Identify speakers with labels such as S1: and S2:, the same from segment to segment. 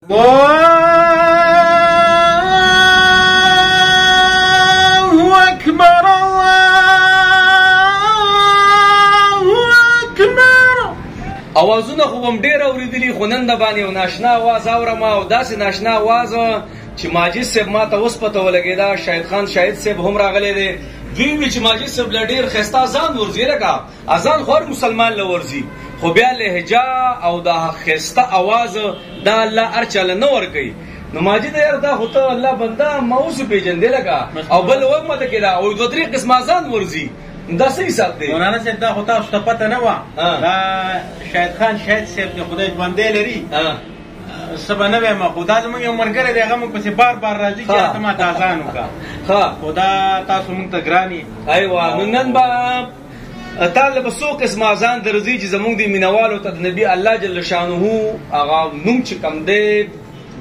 S1: الله أكبر الله أكبر.
S2: اوازونه خو هم ډېر اورېدلي خو نن د باندې یو ناشنا اواز اورم او داسې ناشنا اواز چې ماجد صاحب ما ته اوس پته ولګېده شاهد خان شاهد صاحب هم راغلی دی. دوی وی چې ماجد صاحب له ډېر ښایسته اذان ورځي لکه اذان خو هر مسلمان له ورځي خو بیا لهجه او دا ښایسته اواز دا الله هر چا له نه ورکوي. نو ماجد یار دا خو ته الله بنده ما اوس پېژندې لکه او بل وږمه ته کېده او دوه درې قسمه اذان ورځي. دا صحیح حساب دی.
S3: مولانا صاحب دا خو تاسو ته پته نه وه دا شاهد خان شاهد صاحب د خدای ژوندی لري څه به نه وایم خو دا زموږ یو ملګری دی هغه موږ پسې بار بار راځي چې ته ماته اذان وکړه خو دا تاسو موږ ته ګران یې.
S2: ایوه نو نن به تا له به څو قسمه اذان درځي چې زموږ د مینوالو ته د نبي الله جل شانه هغه نوم چې کوم دی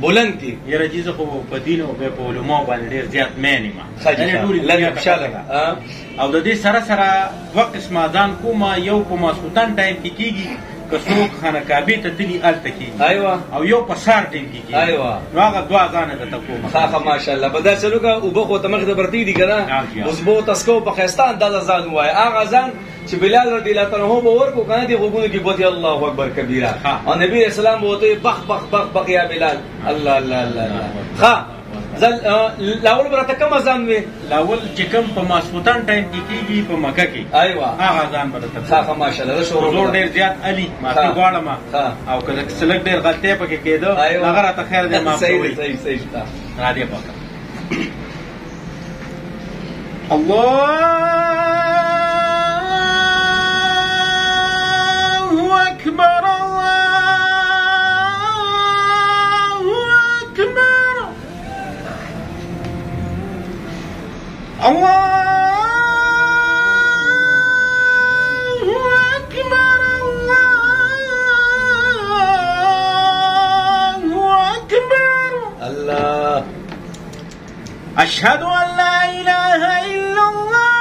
S2: بلند کی.
S3: یاره جی زه خو په دین او په علماو باندې ډېر زیات مین یم او د دې سره سره دوه قسمه اذان کومه یو په ماسخوتن ټایم کې کېږي که څوک خانه کعبې ته تلي هلته کېږي او یو په سهار ټایم کې کېږي نو هغه دوه اذانه درته کومه.
S2: ښه ماشاءالله به داسې وکړه اوبه خو ته مخې ته پرتې دي که نه اوس به ورته څکو په ښایسته انداز اذان ووایه هغه اذان چې بلال رضی الله تعالی عنه به ورکړو که نه دې غوږونو کې بوتې الله اکبر کبیره او نبي علیه السلام به ورته بخ بخ بخ بخ یا بلال الله الله الله. ښه لاول به راته کوم اذان وي؟
S3: لاول چې کوم په ماسخوتن ټایم کې کېږي په مکه کې
S2: ایوه
S3: هغه اذان به درته
S2: ښه ماشاءالله زه شروع
S3: زور ډېر زیات علي معافي غواړم او که څه لږ ډېر غلطۍ پکې کېده هغه راته خیر دی معاف کوئ.
S2: صحیح شته
S3: راډیو پاکه
S1: الله أكبر الله أكبر الله أكبر
S2: الله.
S1: أشهد أن لا إله إلا الله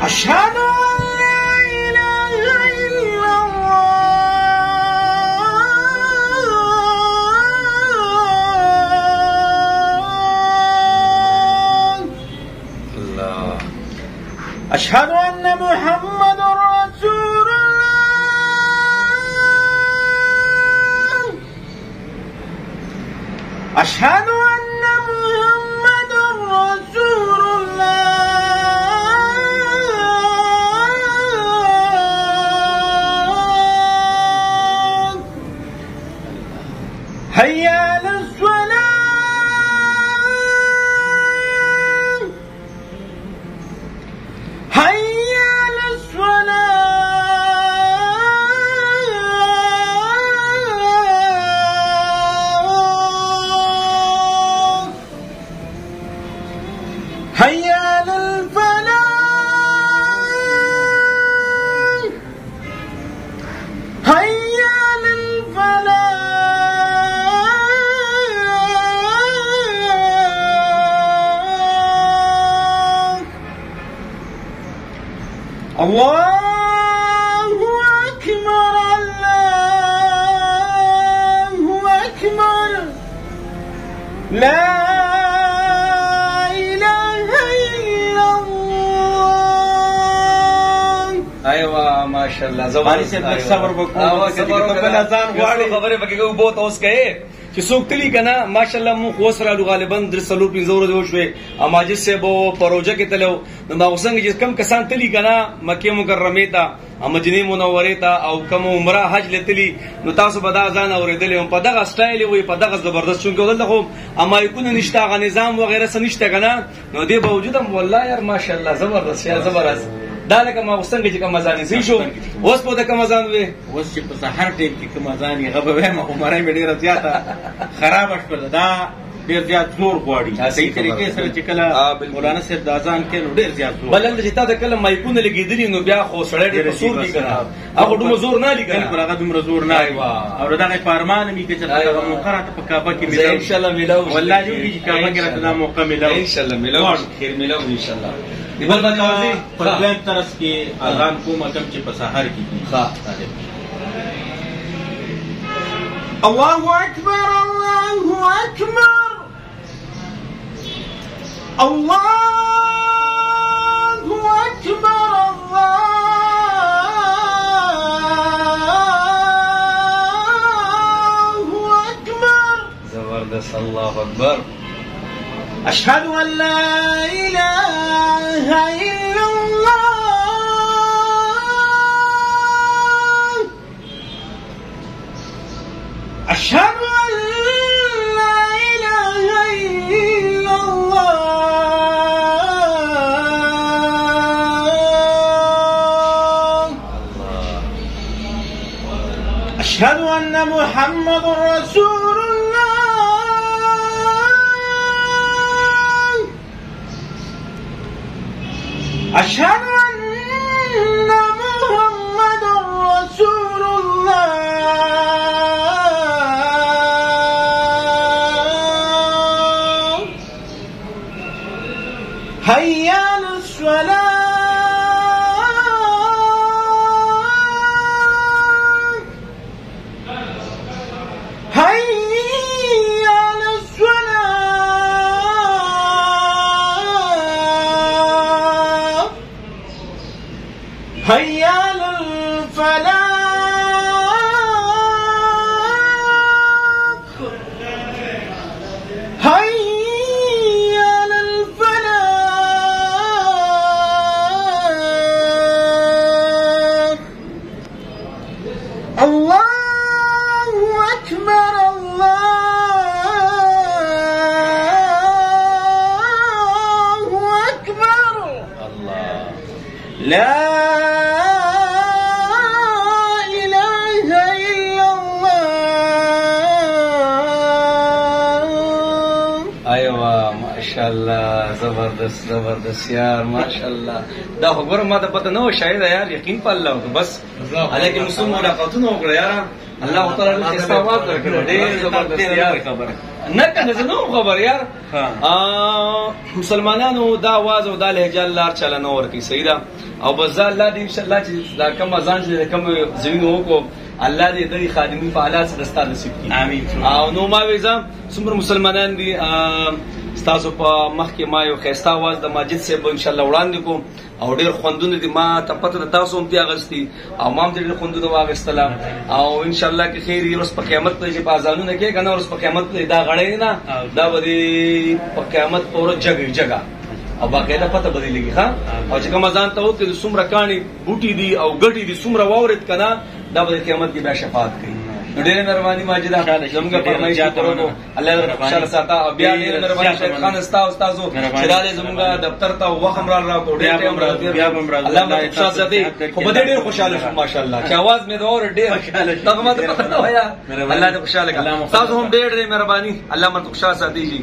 S1: أشهد أن لا إله إلا الله أشهد أن محمد رسول الله أشهد أن محمد رسول الله هيا على الصلاة هيا على الصلاة هيا على الفلاح هيا على الفلاح. الله أكبر الله أكبر لا إله إلا الله.
S2: ایوه ماشاءالله
S3: باری صاحب لږ صبر وکړو بل اذان غواړي
S2: خبرې پکې کوو بہت اوس کوي چې څوک تلي که نه ماشاءالله موږ خو اوس رالو غالبا 3 4 5 ورځې وشوې او ماجد صاحب په روژه کې تلو نو هغه څنګه چې کم کسان تلي که نه مکې مکرمې ته مدینې منورې ته او کوم عمره حج لتلي نو تاسو به دا اذان اورېدلی په دغه سټایل وي په دغه زبردست چونکې دلته خو امایکونه نشته هغه نظام وغیره څه نشته که نه نو دې باوجود هم والله یار ماشاءالله زبردست یا زبردست دا لکه ما څنګه چې کوم اذان صحیح شو اوس په د کوم اذان وي
S3: اوس چې په سحر ټیم کې کوم اذان یې هغه به وایم عمره مې ډېره زیاته خرابه شوله دا ډېر زیات زور غواړي صحیح طریقې سره چې کله مولانا صاحب د اذان کوي نو ډېر زیات زور
S2: بل چې تا ته کله مایکونه لګېدلي نو بیا خو سړی ډېر په زور دي که نه هغه دومره زور نه لي که نه
S3: بالکل هغه دومره زور نه وي او د دغه په ارمان مې که چېرته دغه موقع راته په کعبه کې میلاو
S2: انشاءالله میلاو
S3: والله دې وکړي چې کعبه کې راته دا موقع میلاو
S2: انشاءالله میلاو خیر میلاو انشاءالله بل باندې
S3: په دویم طرز کې اذان کوم کوم چې په سحر کې دي.
S1: الله أكبر الله أكبر الله أكبر الله أكبر.
S2: زبردست. الله أكبر.
S1: أشهد أن لا إله إلا الله أشهد أن لا إله إلا الله أشهد أن محمد رسول الله أشهد أن محمد رسول الله هيا على الصلاة هيا على الصلاة هيا على الفلاح هيا على الفلاح. الله أكبر الله أكبر. لا إله إلا الله.
S2: ايوه ما شاء الله. زبردست زبردست یار ما شاء الله. دا خو ګوره ما ته پته نه و شاید یار یقین په الله وکړه بس هلکه موږ ملاقاتونه وکړه یاره الله تعالی دې ثواب درکړي. ډېر زبردست یار خبره نه کنه زه نو خبر یار. مسلمانانو دا आवाज او دا لهجه لار چلنه ورکی صحیح ده او بس الله دې ان شاء الله چې دا کوم اذان چې کوم زوینو وکړو الله دې دې خادمي په حالات دستا نصیب کړي.
S3: امين.
S2: او نو ما ویزم څومره مسلمانان دي ستاسو په مخ کې ما یو خسته आवाज د ماجد صاحب ان شاء الله وړاندې کوم او ډېر خوندونه دي ما ته پته ده تاسو هم دې اغستی او ما هم ډېر خوندونه واغستله او ان شاء الله کې خیر یې ورځ په قیامت ته چې په اذانونه کې کنه ورځ په قیامت ته دا غړې نه دا به په قیامت په ورځ جګه او باقاعده پته بدلېږي ښا او چې کوم اذان ته وکړي څومره کاڼي بوټي دي او ګټي دي څومره واورید کنه دا به قیامت کې بیا شفاعت کوي. ډېر مهرباني ماجده زموږ فرمایش درو الله دې خوشاله ساته او بیا ډېر مهرباني شیخ خان استادو چې دا زموږ دفتر ته وخت را راکو ډېر ټیم راځي الله دې خوشاله ساتي خو به ډېر خوشاله شو ماشاءالله چې आवाज مې دا اور ډېر دغه ماته پته نه ویا الله دې خوشاله کړه تاسو هم ډېر مهرباني الله مت خوشاله ساتي جی.